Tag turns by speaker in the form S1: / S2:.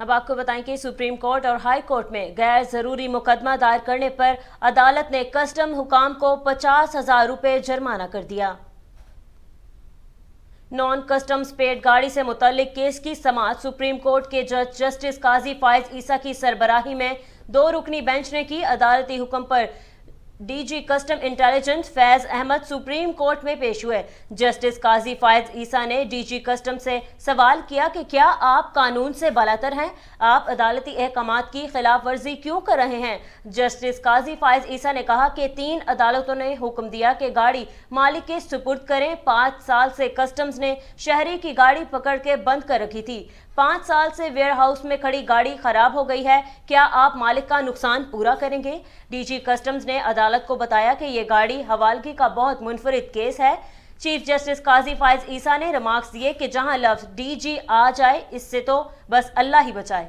S1: اب آپ کو بتائیں کہ سپریم کورٹ اور ہائی کورٹ میں غیر ضروری مقدمہ دائر کرنے پر عدالت نے کسٹم حکام کو 50,000 روپے جرمانہ کر دیا۔ نان کسٹمز پیڈ گاڑی سے متعلق کیس کی سماعت سپریم کورٹ کے جج جسٹس قاضی فائز عیسیٰ کی سربراہی میں 2 رکنی بینچ نے کی۔ عدالتی حکم پر ڈی جی کسٹم انٹیلیجنس فیض احمد سپریم کورٹ میں پیش ہوئے۔ جسٹس قاضی فائز عیسیٰ نے ڈی جی کسٹم سے سوال کیا کہ کیا آپ قانون سے بالاتر ہیں؟ آپ عدالتی احکامات کی خلاف ورزی کیوں کر رہے ہیں؟ جسٹس قاضی فائز عیسیٰ نے کہا کہ 3 عدالتوں نے حکم دیا کہ گاڑی مالک کے سپرد کریں۔ 5 سال سے کسٹمز نے شہری کی گاڑی پکڑ کے بند کر رکھی تھی۔ 5 سال سے ویئر ہاؤس میں کھڑی گاڑی خراب ہو گئی ہے۔ کیا آپ مالک کا نقصان پورا کریں گے؟ ڈی جی کسٹمز نے عدالت کو بتایا کہ یہ گاڑی حوالگی کا بہت منفرد کیس ہے۔ چیف جسٹس قاضی فائز عیسیٰ نے ریمارکس دیے کہ جہاں لفظ ڈی جی آ جائے اس سے تو بس اللہ ہی بچائے۔